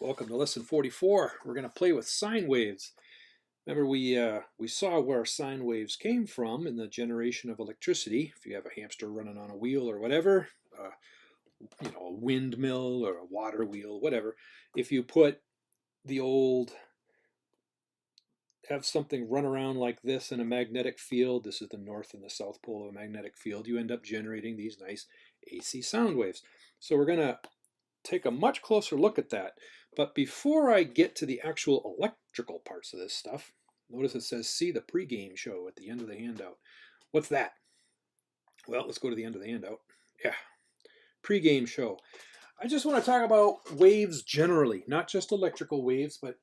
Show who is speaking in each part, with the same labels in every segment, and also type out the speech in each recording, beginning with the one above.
Speaker 1: Welcome to lesson 44. We're going to play with sine waves. Remember we saw where sine waves came from in the generation of electricity. If you have a hamster running on a wheel or whatever, a windmill or a water wheel, whatever. If you put have something run around like this in a magnetic field, this is the north and the south pole of a magnetic field, you end up generating these nice AC sound waves. So we're going to take a much closer look at that. But before I get to the actual electrical parts of this stuff, notice it says see the pregame show at the end of the handout. What's that? Well, let's go to the end of the handout. Yeah, pregame show. I just want to talk about waves generally, not just electrical waves, but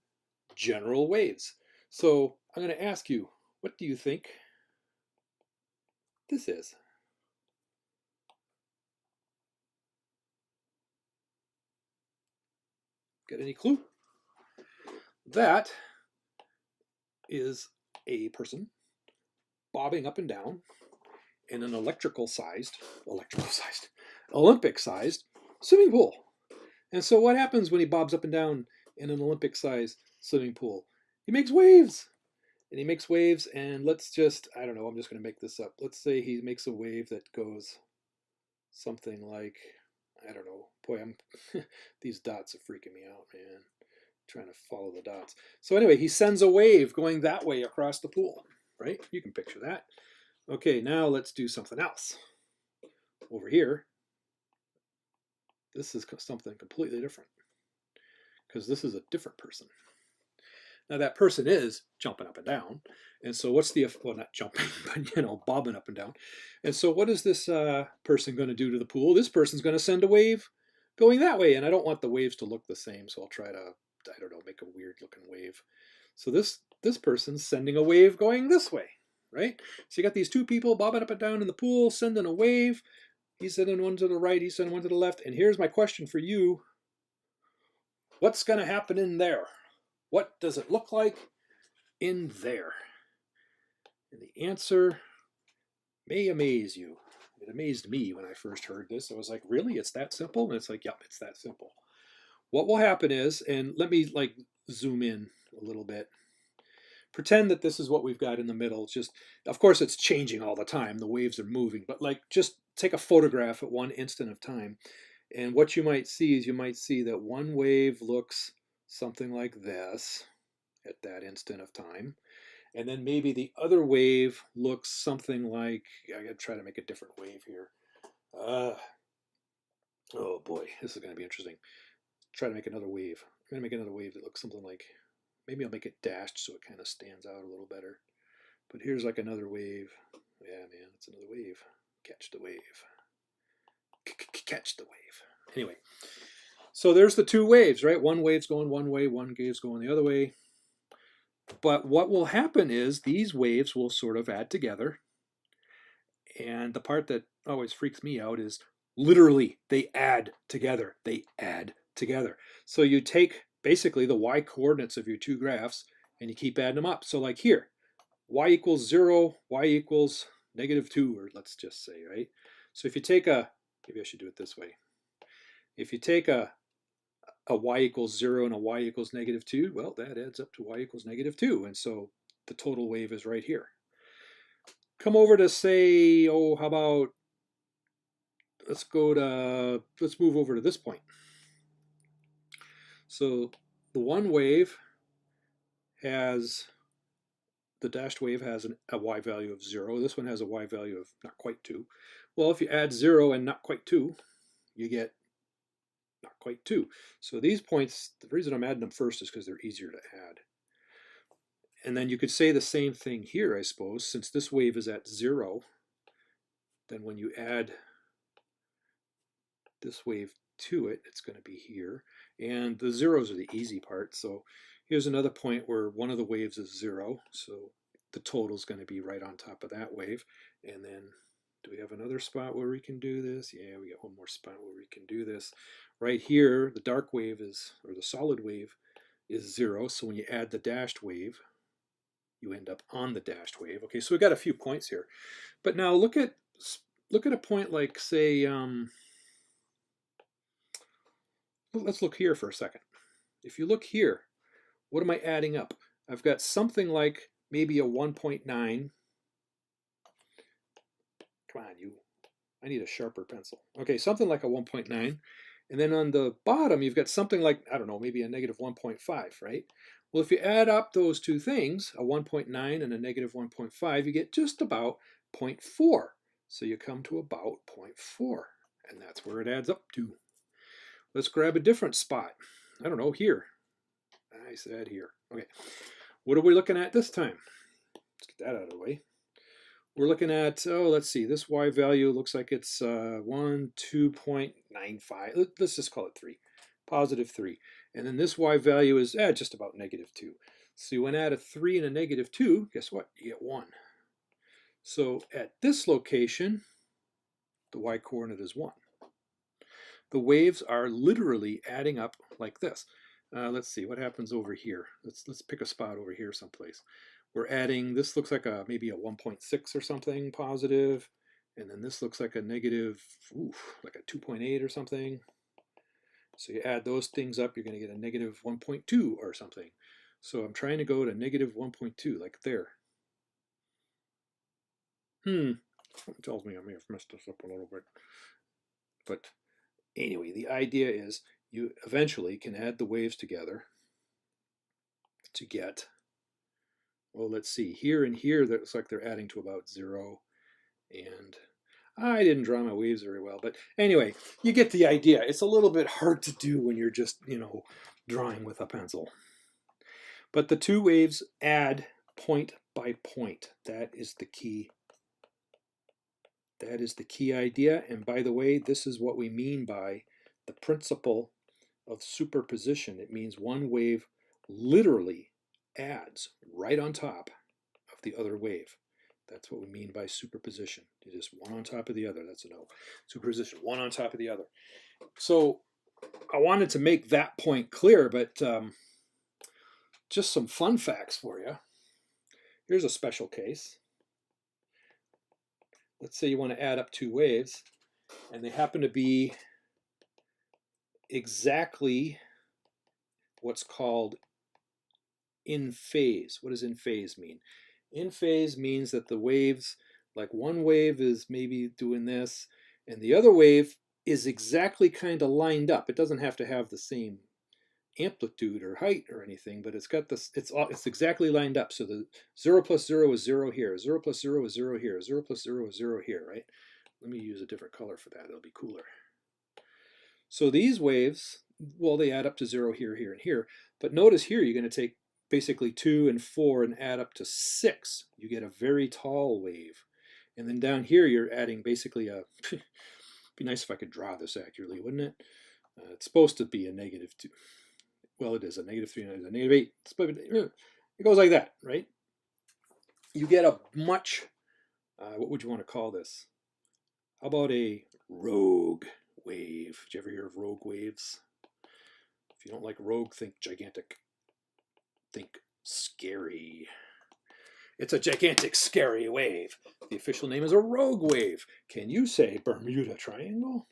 Speaker 1: general waves. So I'm going to ask you, what do you think this is? Got any clue? That is a person bobbing up and down in an Olympic-sized swimming pool. And so what happens when he bobs up and down in an Olympic-sized swimming pool? He makes waves. And he makes waves, and let's just, I don't know, I'm just going to make this up. Let's say he makes a wave that goes something like, I don't know. Boy, these dots are freaking me out, man. Trying to follow the dots. So anyway, he sends a wave going that way across the pool, right? You can picture that. Okay, now let's do something else. Over here, this is something completely different because this is a different person. Now that person is jumping up and down. And so what's the, well, not jumping, but, bobbing up and down. And so what is this person going to do to the pool? This person's going to send a wave going that way. And I don't want the waves to look the same. So I'll try to, I don't know, make a weird looking wave. So this person's sending a wave going this way, right? So you got these two people bobbing up and down in the pool, sending a wave. He's sending one to the right, he's sending one to the left. And here's my question for you. What's going to happen in there? What does it look like in there? And the answer may amaze you. It amazed me when I first heard this. I was like, really? It's that simple? And it's like, yep, it's that simple. What will happen is, and let me zoom in a little bit. Pretend that this is what we've got in the middle. It's just, of course, it's changing all the time. The waves are moving, but just take a photograph at one instant of time. And what you might see is you might see that one wave looks something like this at that instant of time. And then maybe the other wave looks something like, I gotta try to make a different wave here. Oh boy, this is gonna be interesting. Try to make another wave. I'm gonna make another wave that looks something like, maybe I'll make it dashed so it kind of stands out a little better. But here's like another wave. Yeah, man, it's another wave. Catch the wave. Catch the wave. Anyway. So there's the two waves, right? One wave's going one way, one wave's going the other way. But what will happen is these waves will sort of add together. And the part that always freaks me out is literally they add together. They add together. So you take basically the y coordinates of your two graphs and you keep adding them up. So like here, y equals 0, y equals -2, or let's just say, right? So if you take maybe I should do it this way. If you take a y equals 0 and a y equals -2, well, that adds up to y equals -2. And so the total wave is right here. Come over to say, how about, let's move over to this point. So the one wave has, the dashed wave has a y value of 0. This one has a y value of not quite 2. Well, if you add 0 and not quite 2, you get not quite 2. So these points, the reason I'm adding them first is because they're easier to add. And then you could say the same thing here, I suppose, since this wave is at 0, then when you add this wave to it, it's going to be here. And the zeros are the easy part. So here's another point where one of the waves is 0. So the total is going to be right on top of that wave. And then do we have another spot where we can do this? Yeah, we got one more spot where we can do this. Right here, the dark wave is, or the solid wave is 0. So when you add the dashed wave, you end up on the dashed wave. Okay, so we got a few points here. But now look at a point like, say, let's look here for a second. if you look here, what am I adding up? I've got something like maybe a 1.9. Come on, you. I need a sharper pencil. Okay, something like a 1.9. And then on the bottom, you've got something like, I don't know, maybe a negative 1.5, right? Well, if you add up those two things, a 1.9 and a negative 1.5, you get just about 0.4. So you come to about 0.4, and that's where it adds up to. Let's grab a different spot. I don't know, here. I said here. Okay, what are we looking at this time? Let's get that out of the way. We're looking at, oh, let's see, this y value looks like it's 2.95. Let's just call it 3, positive 3. And then this y value is just about negative 2. So you want to add a 3 and a negative 2, guess what? You get 1. So at this location, the y coordinate is 1. The waves are literally adding up like this. Let's see, what happens over here? Let's pick a spot over here someplace. We're adding, this looks like maybe a 1.6 or something positive, and then this looks like a negative, like a 2.8 or something. So you add those things up, you're going to get a negative 1.2 or something. So I'm trying to go to negative 1.2, like there. It tells me I may have messed this up a little bit. But anyway, the idea is you eventually can add the waves together to get, well, let's see, here and here, that looks like they're adding to about 0. And I didn't draw my waves very well, but anyway, you get the idea. It's a little bit hard to do when you're just, drawing with a pencil. But the two waves add point by point. That is the key. That is the key idea. And by the way, this is what we mean by the principle of superposition. It means one wave literally adds right on top of the other wave. That's what we mean by superposition. It is one on top of the other. That's a no. Superposition, one on top of the other. So I wanted to make that point clear, but just some fun facts for you. Here's a special case. Let's say you want to add up two waves, and they happen to be exactly what's called in phase. What does in phase mean? In phase means that the waves, like one wave is maybe doing this, and the other wave is exactly kind of lined up. It doesn't have to have the same amplitude or height or anything, but it's got this, it's exactly lined up. So the 0 plus 0 is 0 here, 0 plus 0 is 0 here, 0 plus 0 is 0 here, right? Let me use a different color for that. It'll be cooler. So these waves, well, they add up to 0 here, here, and here. But notice here, you're going to take basically 2 and 4 and add up to 6. You get a very tall wave. And then down here, you're adding basically a, it'd be nice if I could draw this accurately, wouldn't it? It's supposed to be a negative 2. Well, it is a negative 3 and a negative 8. It goes like that, right? You get a much, what would you want to call this? How about a rogue wave? Did you ever hear of rogue waves? If you don't like rogue, think gigantic. Think scary. It's a gigantic, scary wave. The official name is a rogue wave. Can you say Bermuda Triangle?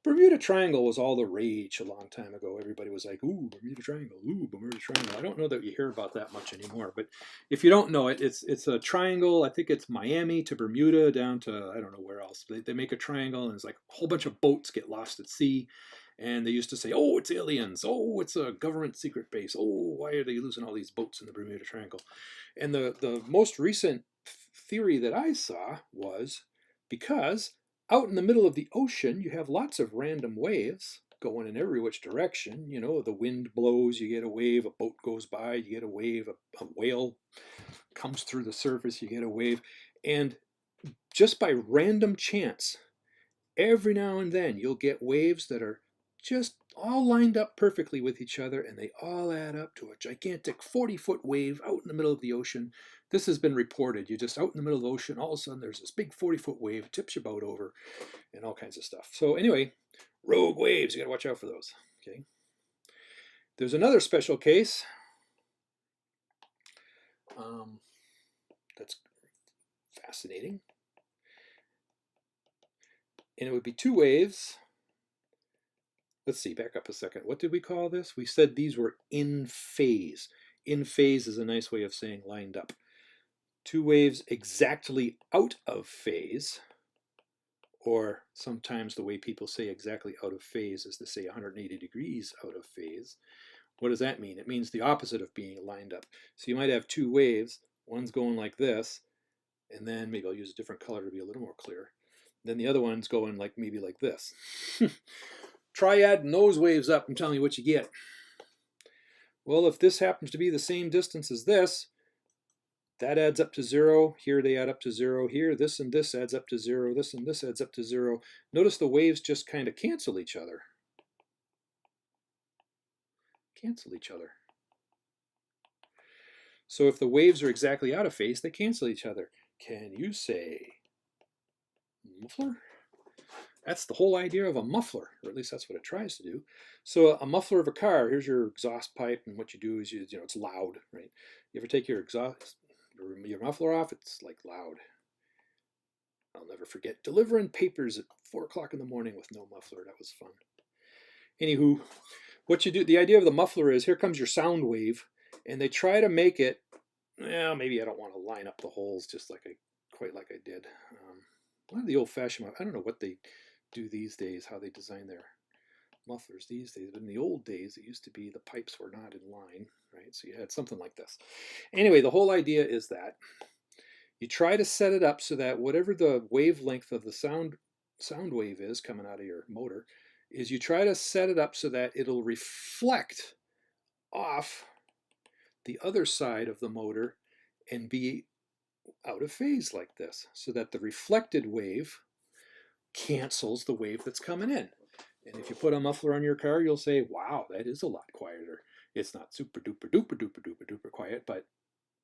Speaker 1: Bermuda Triangle was all the rage a long time ago. Everybody was like, ooh, Bermuda Triangle, ooh, Bermuda Triangle. I don't know that you hear about that much anymore, but if you don't know it, it's a triangle. I think it's Miami to Bermuda down to, I don't know where else. They make a triangle, and it's like a whole bunch of boats get lost at sea. And they used to say, oh, it's aliens. Oh, it's a government secret base. Oh, why are they losing all these boats in the Bermuda Triangle? And the most recent theory that I saw was because out in the middle of the ocean, you have lots of random waves going in every which direction. You know, the wind blows, you get a wave, a boat goes by, you get a wave, a whale comes through the surface, you get a wave. And just by random chance, every now and then, you'll get waves that are just all lined up perfectly with each other, and they all add up to a gigantic 40-foot wave out in the middle of the ocean. This has been reported. You're just out in the middle of the ocean, all of a sudden there's this big 40-foot wave, tips your boat over, and all kinds of stuff. So anyway, rogue waves, you gotta watch out for those. Okay. There's another special case that's fascinating. And it would be two waves let's see, back up a second. What did we call this? We said these were in phase. In phase is a nice way of saying lined up. Two waves exactly out of phase, or sometimes the way people say exactly out of phase is to say 180 degrees out of phase. What does that mean? It means the opposite of being lined up. So you might have two waves, one's going like this, and then maybe I'll use a different color to be a little more clear. Then the other one's going like maybe like this. Try adding those waves up and tell me what you get. Well, if this happens to be the same distance as this, that adds up to 0. Here they add up to 0. Here, this and this adds up to 0. This and this adds up to 0. Notice the waves just kind of cancel each other. Cancel each other. So if the waves are exactly out of phase, they cancel each other. Can you say muffler? That's the whole idea of a muffler, or at least that's what it tries to do. So a muffler of a car, here's your exhaust pipe, and what you do is it's loud, right? You ever take your muffler off? It's like loud. I'll never forget delivering papers at 4 o'clock in the morning with no muffler. That was fun. Anywho, what you do, the idea of the muffler is here comes your sound wave, and they try to make it, well, maybe I don't want to line up the holes just like quite like I did. One of the old-fashioned, I don't know what they do these days, how they design their mufflers these days, but in the old days it used to be the pipes were not in line, right? So you had something like this. Anyway, the whole idea is that you try to set it up so that whatever the wavelength of the sound wave is coming out of your motor, is you try to set it up so that it'll reflect off the other side of the motor and be out of phase like this, so that the reflected wave cancels the wave that's coming in. And if you put a muffler on your car, you'll say, wow, that is a lot quieter. It's not super duper duper duper duper duper quiet, but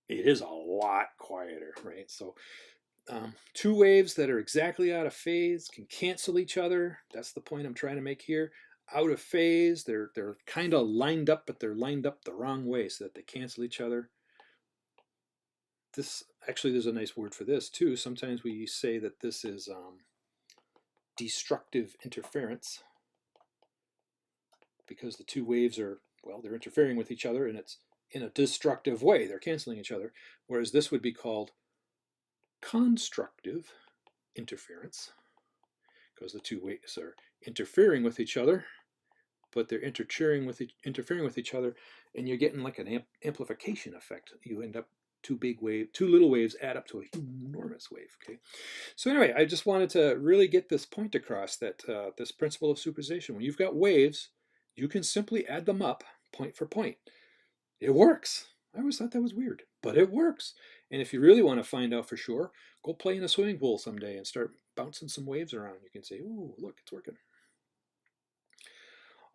Speaker 1: it is a lot quieter, right? So two waves that are exactly out of phase can cancel each other. That's the point I'm trying to make here. Out of phase, they're kind of lined up, but they're lined up the wrong way so that they cancel each other. This actually, there's a nice word for this too. Sometimes we say that this is destructive interference, because the two waves are, well, they're interfering with each other, and it's in a destructive way. They're canceling each other, whereas this would be called constructive interference, because the two waves are interfering with each other, but they're interfering with each other, and you're getting like an amplification effect. You end up two little waves add up to a enormous wave. Okay, so anyway, I just wanted to really get this point across, that this principle of superposition, when you've got waves, you can simply add them up point for point. It works. I always thought that was weird, but it works. And if you really want to find out for sure, go play in a swimming pool someday and start bouncing some waves around. You can say, ooh, look, it's working.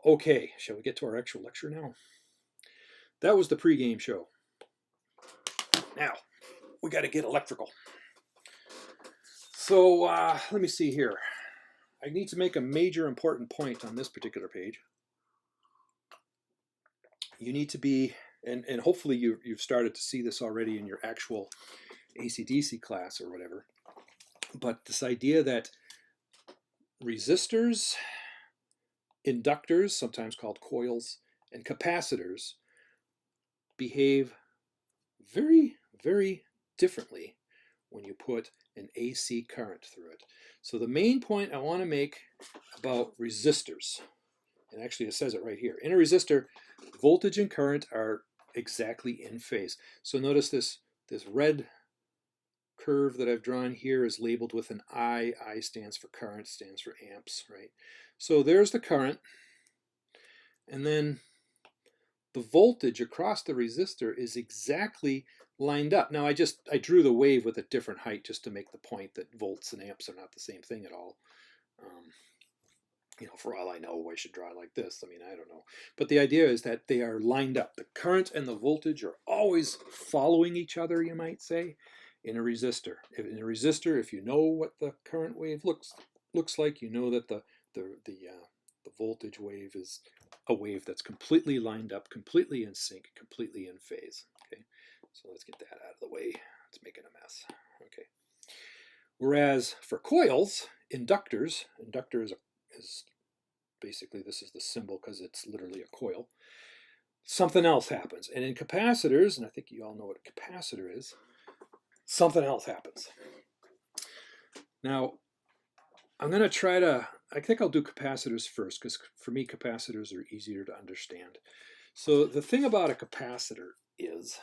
Speaker 1: Okay, shall we get to our actual lecture now? That was the pregame show. Now, we got to get electrical. So let me see here. I need to make a major important point on this particular page. You need to be, and hopefully you've started to see this already in your actual AC/DC class or whatever, but this idea that resistors, inductors, sometimes called coils, and capacitors behave very, very differently when you put an AC current through it. So the main point I want to make about resistors, and actually it says it right here, in a resistor, voltage and current are exactly in phase. So notice this red curve that I've drawn here is labeled with an I. I stands for current, stands for amps, right? So there's the current, and then the voltage across the resistor is exactly lined up. Now I drew the wave with a different height just to make the point that volts and amps are not the same thing at all. For all I know, I should draw it like this. I mean, I don't know. But the idea is that they are lined up. The current and the voltage are always following each other, you might say, in a resistor. In a resistor, if you know what the current wave looks like, you know that the voltage wave is a wave that's completely lined up, completely in sync, completely in phase. Okay, so let's get that out of the way. It's making a mess. Okay. Whereas for coils, inductor is basically this is the symbol because it's literally a coil, something else happens. And in capacitors, and I think you all know what a capacitor is, something else happens. Now, I'm going to try to, I think I'll do capacitors first because for me capacitors are easier to understand. So the thing about a capacitor is,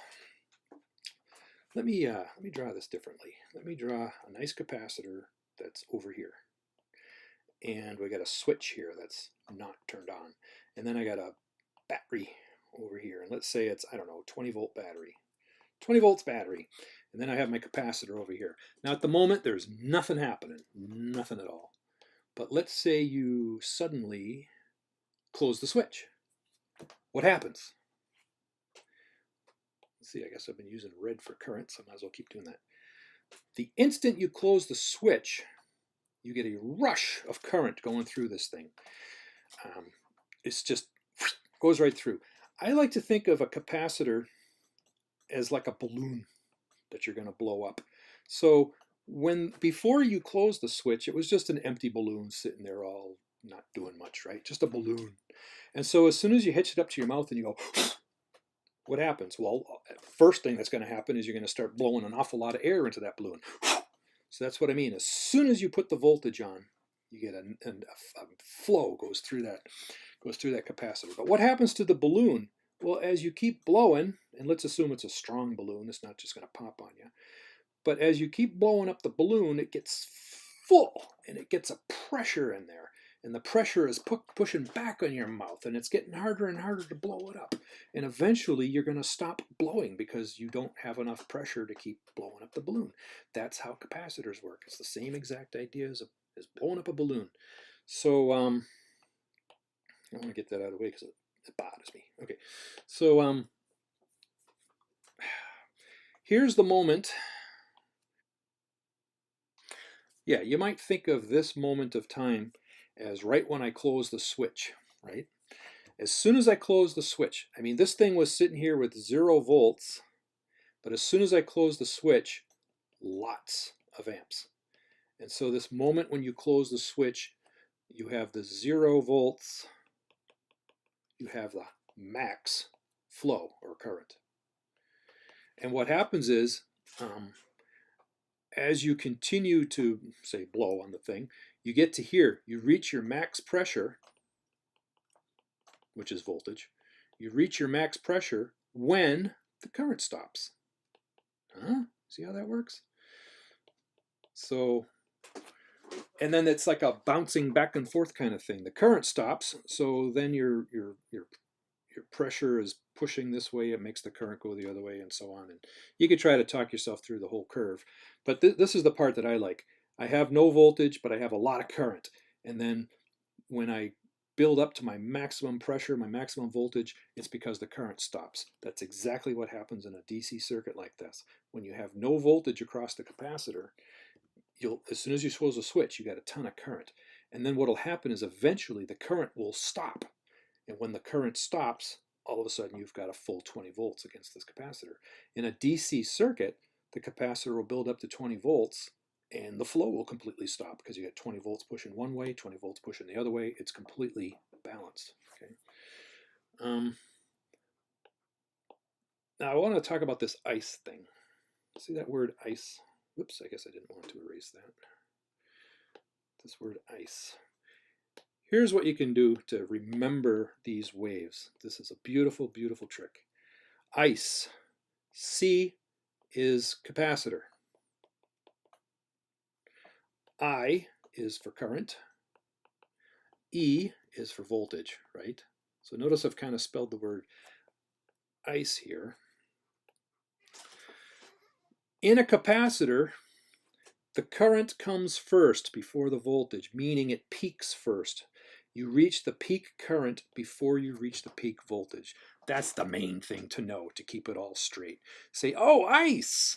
Speaker 1: let me draw this differently. Let me draw a nice capacitor that's over here. And we got a switch here that's not turned on. And then I got a battery over here. And let's say it's, I don't know, 20 volt battery. 20 volts battery. And then I have my capacitor over here. Now at the moment, there's nothing happening. Nothing at all. But let's say you suddenly close the switch. What happens? Let's see, I guess I've been using red for current, so I might as well keep doing that. The instant you close the switch, you get a rush of current going through this thing. It's just goes right through. I like to think of a capacitor as like a balloon that you're going to blow up. So before you close the switch, it was just an empty balloon sitting there all not doing much, right? Just a balloon. And so as soon as you hitch it up to your mouth and you go, what happens? Well, first thing that's going to happen is you're going to start blowing an awful lot of air into that balloon. So that's what I mean. As soon as you put the voltage on, you get a flow goes through that capacitor. But what happens to the balloon? Well, as you keep blowing, and let's assume it's a strong balloon, it's not just going to pop on you. But as you keep blowing up the balloon, it gets full, and it gets a pressure in there. And the pressure is pushing back on your mouth, and it's getting harder and harder to blow it up. And eventually, you're going to stop blowing because you don't have enough pressure to keep blowing up the balloon. That's how capacitors work. It's the same exact idea as blowing up a balloon. So, I want to get that out of the way because it bothers me. Okay, so here's the moment. Yeah, you might think of this moment of time as right when I close the switch, right? As soon as I close the switch, I mean, this thing was sitting here with 0 volts, but as soon as I close the switch, lots of amps. And so this moment when you close the switch, you have the 0 volts, you have the max flow or current. And what happens is, as you continue to, say, blow on the thing, you get to here, you reach your max pressure, which is voltage. You reach your max pressure when the current stops. Huh? See how that works? So, and then it's like a bouncing back and forth kind of thing. The current stops, so then your pressure is pushing this way, it makes the current go the other way, and so on. And you could try to talk yourself through the whole curve. But this is the part that I like. I have no voltage, but I have a lot of current. And then when I build up to my maximum pressure, my maximum voltage, it's because the current stops. That's exactly what happens in a DC circuit like this. When you have no voltage across the capacitor, as soon as you close a switch, you got a ton of current. And then what'll happen is eventually the current will stop. And when the current stops, all of a sudden you've got a full 20 volts against this capacitor. In a DC circuit, the capacitor will build up to 20 volts and the flow will completely stop because you got 20 volts pushing one way, 20 volts pushing the other way. It's completely balanced. Okay. Now I want to talk about this ICE thing. See that word ICE? Whoops, I guess I didn't want to erase that. This word ICE. Here's what you can do to remember these waves. This is a beautiful, beautiful trick. ICE. C is capacitor. I is for current. E is for voltage, right? So notice I've kind of spelled the word ICE here. In a capacitor, the current comes first before the voltage, meaning it peaks first. You reach the peak current before you reach the peak voltage. That's the main thing to know to keep it all straight. Say, oh, ICE,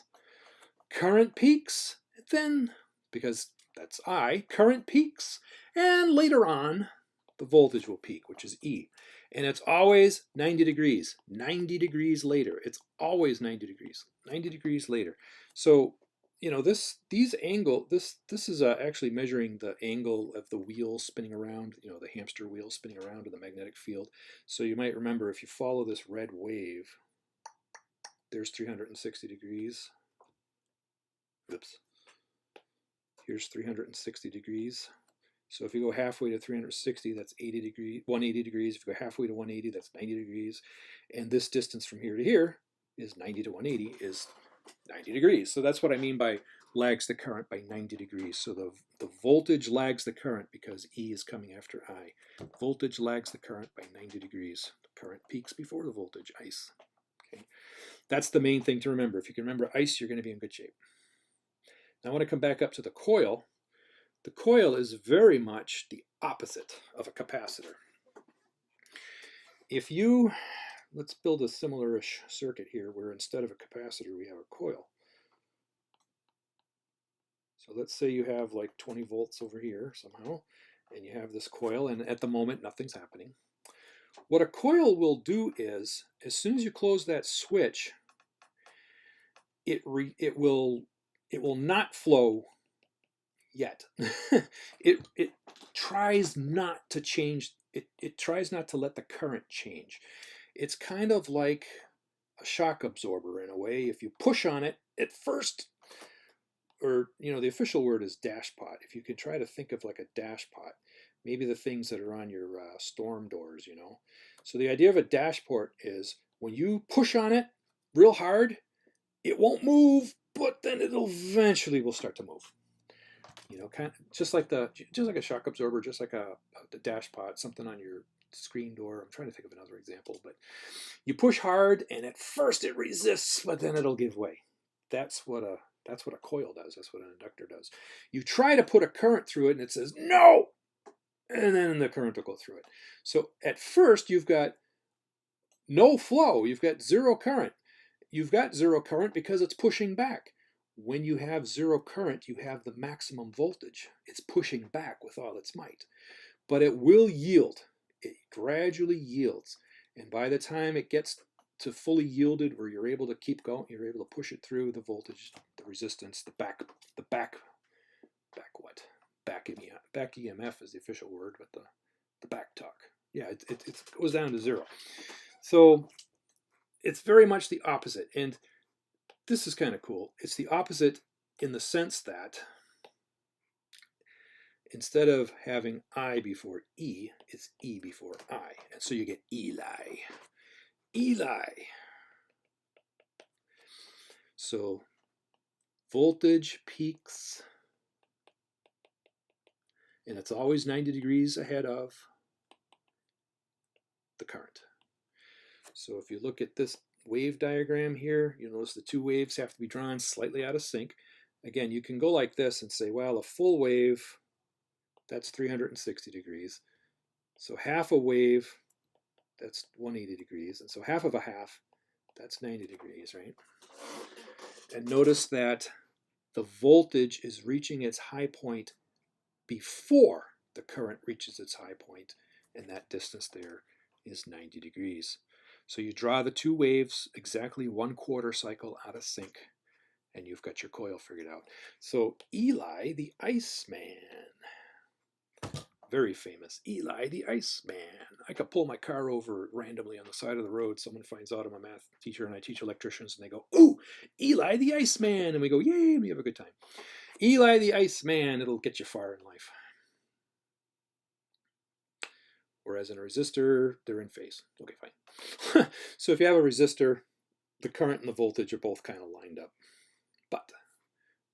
Speaker 1: current peaks, then, because that's I, current peaks, and later on, the voltage will peak, which is E. And it's always 90 degrees, 90 degrees later. It's always 90 degrees, 90 degrees later. So you know, these angle, this is actually measuring the angle of the wheel spinning around, you know, the hamster wheel spinning around in the magnetic field. So you might remember if you follow this red wave, there's 360 degrees. Oops. Here's 360 degrees. So if you go halfway to 360, that's 80 degrees, 180 degrees. If you go halfway to 180, that's 90 degrees. And this distance from here to here is 90 to 180 is 90 degrees. So that's what I mean by lags the current by 90 degrees. So the voltage lags the current because E is coming after I. Voltage lags the current by 90 degrees. The current peaks before the voltage, ICE. Okay. That's the main thing to remember. If you can remember ICE, you're going to be in good shape. Now I want to come back up to the coil. The coil is very much the opposite of a capacitor. If you, let's build a similar-ish circuit here where instead of a capacitor we have a coil. So let's say you have like 20 volts over here somehow, and you have this coil, and at the moment nothing's happening. What a coil will do is, as soon as you close that switch, it will not flow yet. it tries not to change. It tries not to let the current change. It's kind of like a shock absorber in a way. If you push on it at first, or you know, the official word is dashpot. If you could try to think of like a dashpot, maybe the things that are on your storm doors, you know. So the idea of a dashport is when you push on it real hard, it won't move, but then it'll eventually will start to move. You know, kind of just like a shock absorber, just like a dashpot, something on your screen door. I'm trying to think of another example, but you push hard, and at first it resists, but then it'll give way. That's what a coil does. That's what an inductor does. You try to put a current through it, and it says no, and then the current will go through it. So at first you've got no flow. You've got zero current. You've got zero current because it's pushing back. When you have zero current, you have the maximum voltage. It's pushing back with all its might. But it will yield. It gradually yields. And by the time it gets to fully yielded, where you're able to keep going, you're able to push it through the voltage, the resistance, the back EMF is the official word, but the back talk. Yeah, it goes down to zero. So it's very much the opposite. And this is kind of cool. It's the opposite in the sense that instead of having I before E, it's E before I. And so you get ELI. ELI. So voltage peaks, and it's always 90 degrees ahead of the current. So if you look at this wave diagram here, you notice the two waves have to be drawn slightly out of sync. Again, you can go like this and say, well, a full wave, that's 360 degrees. So half a wave, that's 180 degrees. And so half of a half, that's 90 degrees, right? And notice that the voltage is reaching its high point before the current reaches its high point, and that distance there is 90 degrees. So you draw the two waves exactly 1/4 cycle out of sync, and you've got your coil figured out. So ELI the Iceman, very famous, ELI the Iceman. I could pull my car over randomly on the side of the road. Someone finds out I'm a math teacher and I teach electricians, and they go, "Ooh, ELI the Iceman," and we go, "Yay!" and we have a good time. ELI the Iceman, it'll get you far in life. Whereas in a resistor, they're in phase. Okay, fine. So if you have a resistor, the current and the voltage are both kind of lined up. But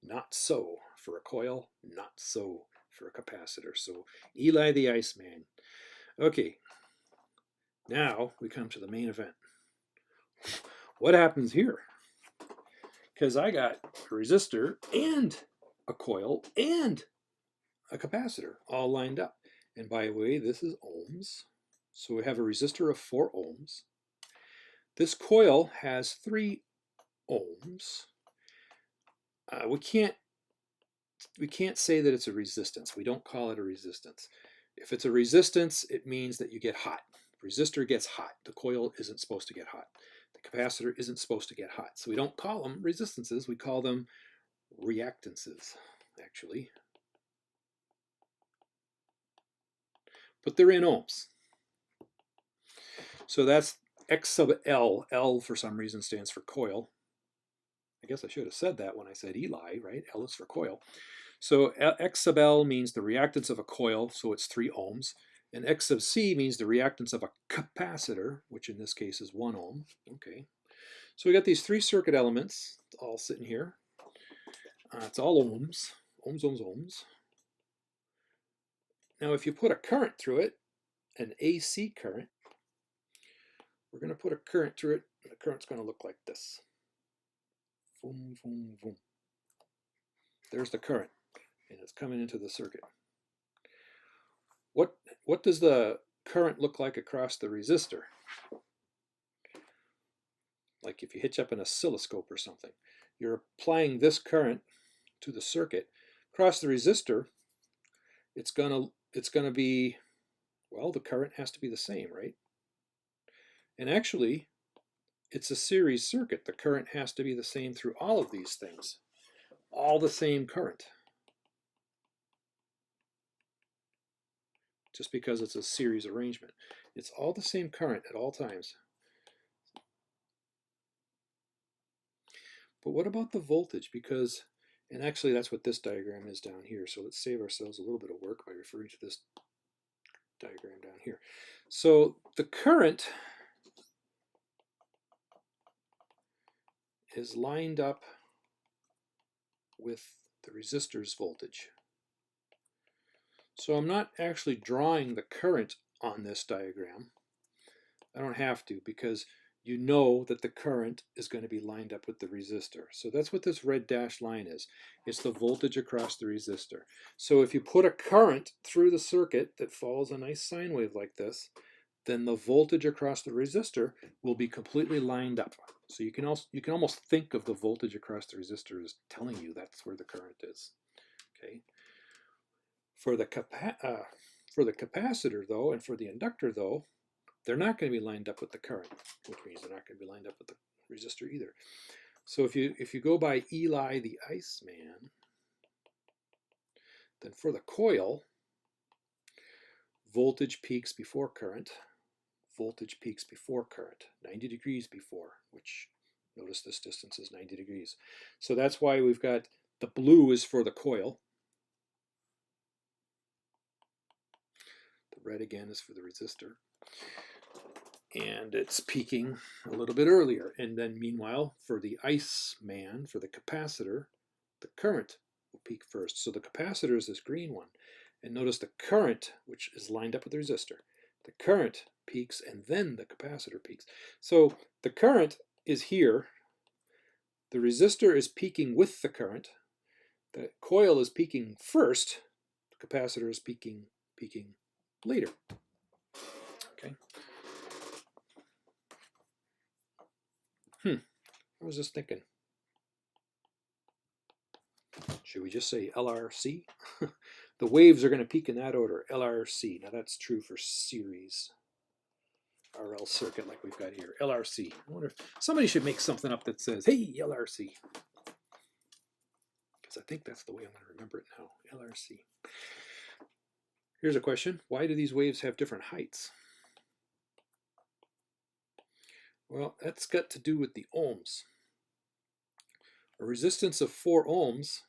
Speaker 1: not so for a coil, not so for a capacitor. So ELI the Iceman. Okay, now we come to the main event. What happens here? Because I got a resistor and a coil and a capacitor all lined up. And by the way, this is ohms. So we have a resistor of 4 ohms. This coil has 3 ohms. We can't say that it's a resistance. We don't call it a resistance. If it's a resistance, it means that you get hot. The resistor gets hot. The coil isn't supposed to get hot. The capacitor isn't supposed to get hot. So we don't call them resistances. We call them reactances, actually. But they're in ohms. So that's X sub L. L, for some reason, stands for coil. I guess I should have said that when I said ELI, right? L is for coil. So X sub L means the reactance of a coil, so it's 3 ohms. And X sub C means the reactance of a capacitor, which in this case is 1 ohm. Okay. So we got these 3 circuit elements all sitting here. It's all ohms. Ohms, ohms, ohms. Now if you put a current through it, an AC current, we're going to put a current through it, and the current's going to look like this. Boom, boom, boom. There's the current, and it's coming into the circuit. What does the current look like across the resistor? Like if you hitch up an oscilloscope or something, you're applying this current to the circuit. Across the resistor, it's gonna be, well, the current has to be the same, right? And actually, it's a series circuit. The current has to be the same through all of these things. All the same current. Just because it's a series arrangement. It's all the same current at all times. But what about the voltage? Because, and actually that's what this diagram is down here. So let's save ourselves a little bit of work by referring to this diagram down here. So the current is lined up with the resistor's voltage. So I'm not actually drawing the current on this diagram. I don't have to, because you know that the current is going to be lined up with the resistor. So that's what this red dashed line is. It's the voltage across the resistor. So if you put a current through the circuit that follows a nice sine wave like this, then the voltage across the resistor will be completely lined up. So you can almost think of the voltage across the resistor as telling you that's where the current is. Okay. For the capacitor though, and for the inductor though, they're not going to be lined up with the current, which means they're not going to be lined up with the resistor either. So if you go by ELI the ICE man, then for the coil, voltage peaks before current, voltage peaks before current, 90 degrees before, which notice this distance is 90 degrees. So that's why we've got the blue is for the coil. The red again is for the resistor. And it's peaking a little bit earlier. And then meanwhile, for the ICE man, for the capacitor, the current will peak first. So the capacitor is this green one. And notice the current, which is lined up with the resistor, the current peaks and then the capacitor peaks. So the current is here. The resistor is peaking with the current. The coil is peaking first. The capacitor is peaking later. Okay. I was just thinking, should we just say LRC? The waves are going to peak in that order, LRC. Now that's true for series RL circuit like we've got here, LRC. I wonder if somebody should make something up that says, hey, LRC. Because I think that's the way I'm going to remember it now, LRC. Here's a question. Why do these waves have different heights? Well, that's got to do with the ohms. A resistance of 4 ohms,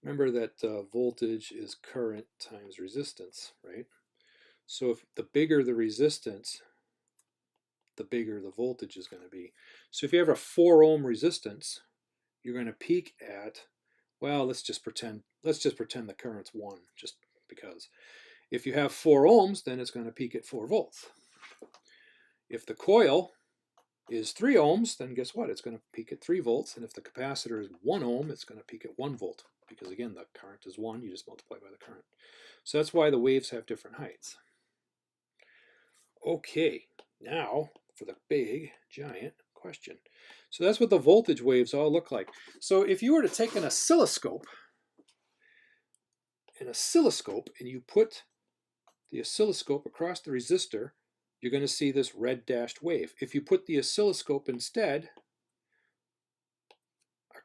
Speaker 1: remember that voltage is current times resistance, right? So if the bigger the resistance, the bigger the voltage is going to be. So if you have a 4 ohm resistance, you're going to peak at, well, let's just pretend the current's 1, just because. If you have 4 ohms, then it's going to peak at 4 volts. If the coil is 3 ohms, then guess what? It's going to peak at 3 volts. And if the capacitor is 1 ohm, it's going to peak at 1 volt. Because again, the current is 1, you just multiply by the current. So that's why the waves have different heights. Okay, now for the big, giant question. So that's what the voltage waves all look like. So if you were to take an oscilloscope, and you put the oscilloscope across the resistor, you're going to see this red dashed wave. If you put the oscilloscope instead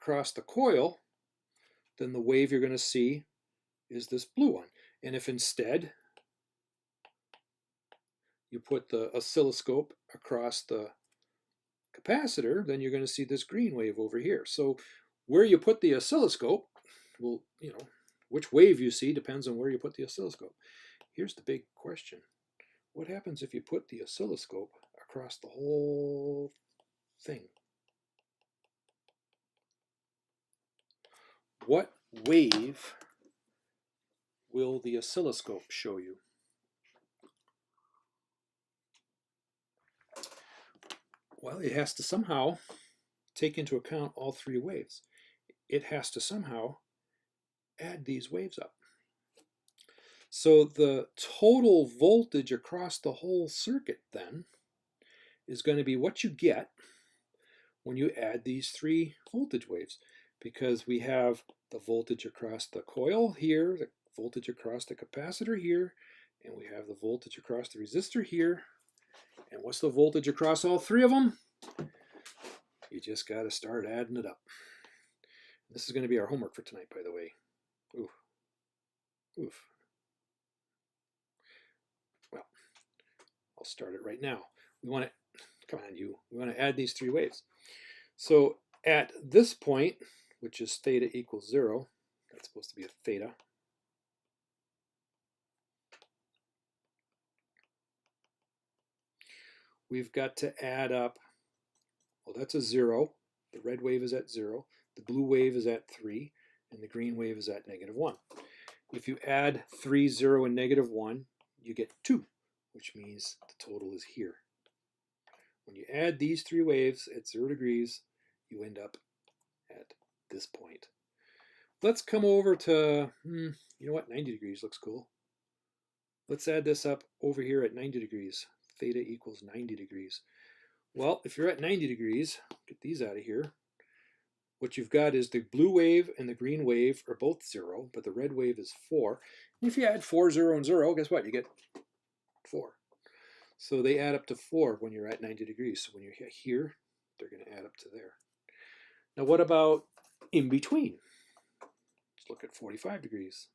Speaker 1: across the coil, then the wave you're going to see is this blue one. And if instead you put the oscilloscope across the capacitor, then you're going to see this green wave over here. So where you put the oscilloscope, well, which wave you see depends on where you put the oscilloscope. Here's the big question. What happens if you put the oscilloscope across the whole thing? What wave will the oscilloscope show you? Well, it has to somehow take into account all three waves. It has to somehow add these waves up. So the total voltage across the whole circuit then is going to be what you get when you add these three voltage waves, because we have the voltage across the coil here, the voltage across the capacitor here, and we have the voltage across the resistor here. And what's the voltage across all three of them? You just got to start adding it up. This is going to be our homework for tonight, by the way. Oof. Oof. Well, I'll start it right now. We want to, come on you, we want to add these three waves. So at this point, which is theta equals 0, that's supposed to be a theta. We've got to add up, well, that's a 0. The red wave is at 0. The blue wave is at 3. And the green wave is at -1. If you add 3, 0, and -1, you get 2, which means the total is here. When you add these three waves at 0 degrees, you end up at this point. Let's come over to, you know what, 90 degrees looks cool. Let's add this up over here at 90 degrees. Theta equals 90 degrees. Well, if you're at 90 degrees, get these out of here. What you've got is the blue wave and the green wave are both 0, but the red wave is 4. And if you add 4, 0, and 0, guess what? You get 4. So they add up to 4 when you're at 90 degrees. So when you're here, they're going to add up to there. Now what about in between? Let's look at 45 degrees.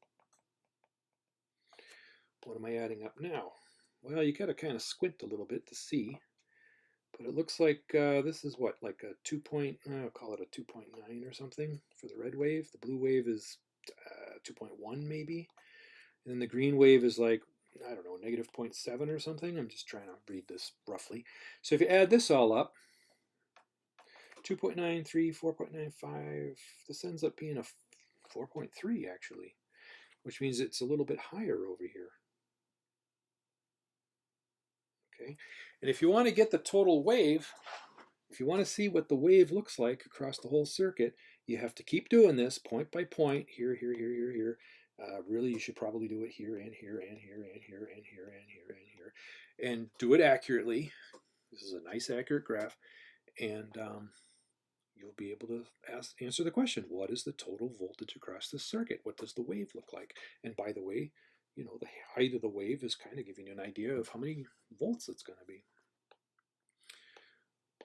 Speaker 1: What am I adding up now? Well, you got to kind of squint a little bit to see. But it looks like this is what, like a 2 point, I'll call it a 2.9 or something for the red wave. The blue wave is 2.1 maybe. And then the green wave is like, I don't know, -0.7 or something. I'm just trying to read this roughly. So if you add this all up, 2.93, 4.95, this ends up being a 4.3 actually, which means it's a little bit higher over here. Okay, and if you want to get the total wave, if you want to see what the wave looks like across the whole circuit, you have to keep doing this point by point, here, here, here, here, here. Really, you should probably do it here and here and here and here and here and here and here, and do it accurately. This is a nice accurate graph, and you'll be able to answer the question, what is the total voltage across the circuit? What does the wave look like? And by the way, you know, the height of the wave is kind of giving you an idea of how many volts it's going to be.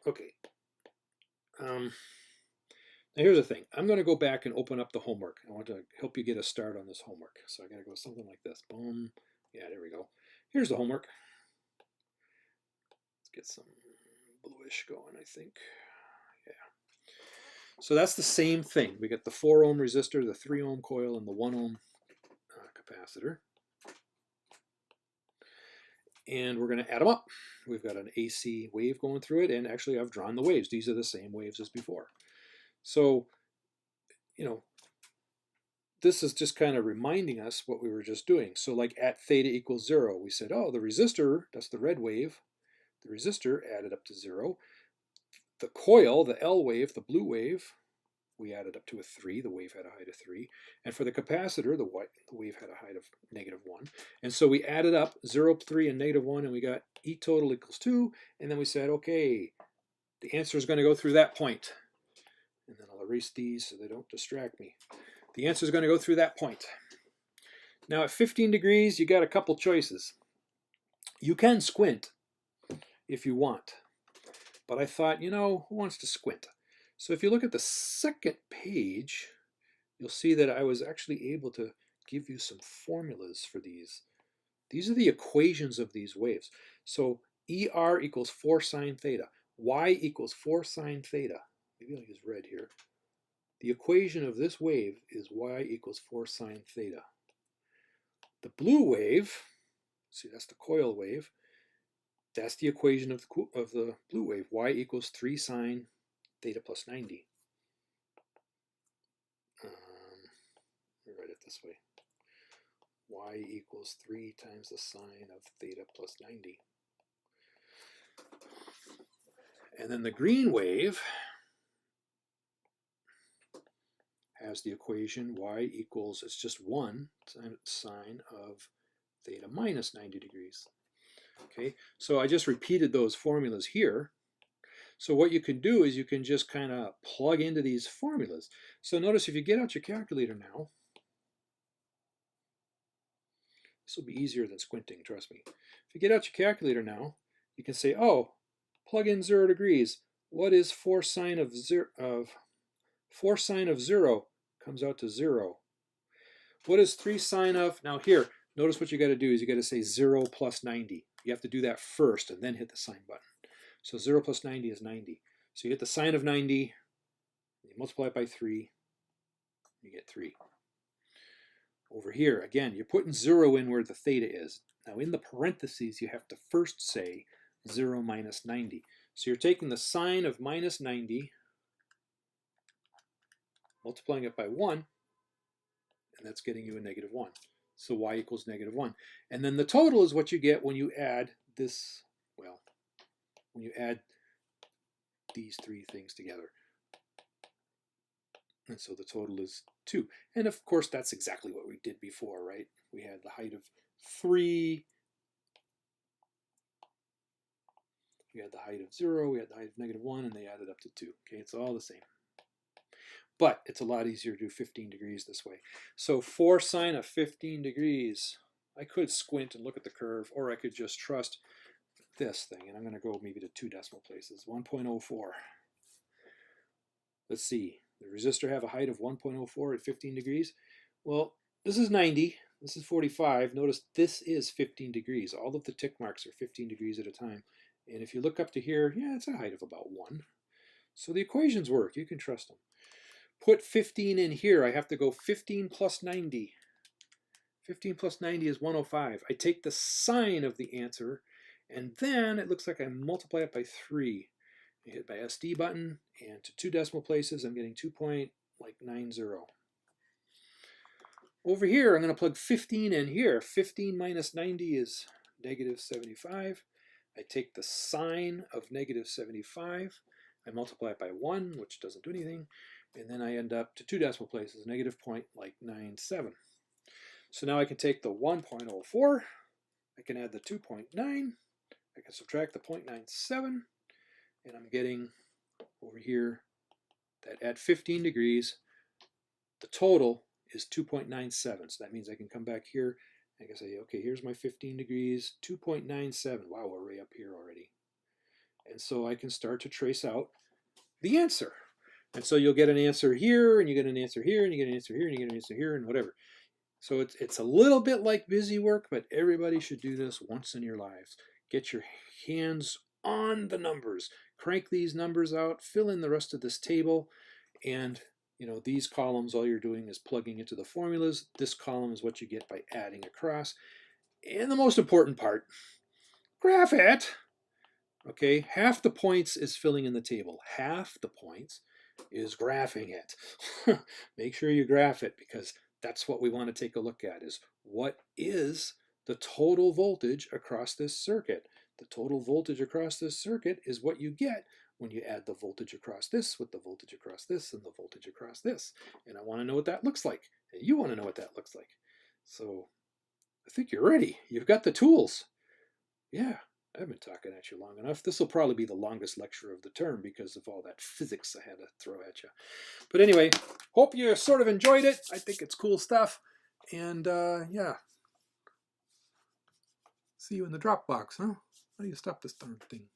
Speaker 1: Okay. Now here's the thing. I'm going to go back and open up the homework. I want to help you get a start on this homework. So I got to go something like this. Boom. Yeah, there we go. Here's the homework. Let's get some bluish going, I think. Yeah. So that's the same thing. We got the 4 ohm resistor, the 3 ohm coil, and the 1 ohm capacitor. And we're going to add them up. We've got an AC wave going through it, and actually I've drawn the waves. These are the same waves as before. So, you know, this is just kind of reminding us what we were just doing. So like at theta equals 0, we said, oh, the resistor, that's the red wave, the resistor added up to 0. The coil, the L wave, the blue wave, we added up to a 3. The wave had a height of 3. And for the capacitor, the wave had a height of -1. And so we added up 0, 3, and -1, and we got E total equals 2. And then we said, okay, the answer is going to go through that point. And then I'll erase these so they don't distract me. The answer is going to go through that point. Now at 15 degrees, you got a couple choices. You can squint if you want. But I thought, you know, who wants to squint? So if you look at the second page, you'll see that I was actually able to give you some formulas for these. These are the equations of these waves. So ER equals 4 sine theta. Y equals 4 sine theta. Maybe I'll use red here. The equation of this wave is y equals 4 sine theta. The blue wave, see that's the coil wave, that's the equation of the blue wave, y equals 3 sine theta plus 90. Let me write it this way. Y equals 3 times the sine of theta plus 90. And then the green wave has the equation y equals, it's just 1 times sine of theta minus 90 degrees. Okay, so I just repeated those formulas here. So what you can do is you can just kind of plug into these formulas. So notice if you get out your calculator now, this will be easier than squinting, trust me. If you get out your calculator now, you can say, oh, plug in 0 degrees. What is 4 sine of 0? 4 sine of 0 comes out to 0. What is 3 sine of, now here, notice what you got to do is you got to say 0 plus 90. You have to do that first and then hit the sine button. So 0 plus 90 is 90. So you hit the sine of 90, you multiply it by 3, you get 3. Over here, again, you're putting 0 in where the theta is. Now in the parentheses, you have to first say 0 minus 90. So you're taking the sine of minus 90, multiplying it by 1, and that's getting you a negative 1. So y equals negative 1. And then the total is what you get when you add this, well, when you add these three things together. And so the total is 2. And of course, that's exactly what we did before, right? We had the height of 3. We had the height of 0. We had the height of negative 1. And they added up to 2. Okay, it's all the same. But it's a lot easier to do 15 degrees this way. So 4 sine of 15 degrees. I could squint and look at the curve, or I could just trust this thing. And I'm going to go maybe to 2 decimal places. 1.04. Let's see. The resistor have a height of 1.04 at 15 degrees. Well, this is 90. This is 45. Notice this is 15 degrees. All of the tick marks are 15 degrees at a time. And if you look up to here, yeah, it's a height of about 1. So the equations work. You can trust them. Put 15 in here. I have to go 15 plus 90. 15 plus 90 is 105. I take the sine of the answer, and then it looks like I multiply it by 3. I hit my SD button, and to 2 decimal places, I'm getting 2.90. Over here, I'm going to plug 15 in here. 15 minus 90 is negative 75. I take the sine of negative 75. I multiply it by 1, which doesn't do anything. And then I end up to 2 decimal places, negative 0.97. So now I can take the 1.04. I can add the 2.9. I can subtract the 0.97. And I'm getting over here that at 15 degrees, the total is 2.97. So that means I can come back here and I can say, okay, here's my 15 degrees, 2.97. Wow, we're way up here already. And so I can start to trace out the answer. And so you'll get an answer here, and you get an answer here, and you get an answer here, and you get an answer here, and whatever. So it's a little bit like busy work, but everybody should do this once in your lives. Get your hands on the numbers. Crank these numbers out, fill in the rest of this table, and these columns, all you're doing is plugging into the formulas. This column is what you get by adding across. And the most important part, graph it. Okay, half the points is filling in the table. Half the points is graphing it. Make sure you graph it, because that's what we want to take a look at, is what is the total voltage across this circuit. The total voltage across this circuit is what you get when you add the voltage across this with the voltage across this and the voltage across this. And I want to know what that looks like. And you want to know what that looks like. So I think you're ready. You've got the tools. Yeah, I've been talking at you long enough. This will probably be the longest lecture of the term because of all that physics I had to throw at you. But anyway, hope you sort of enjoyed it. I think it's cool stuff. And yeah. See you in the Dropbox, huh? How do you stop this darn thing?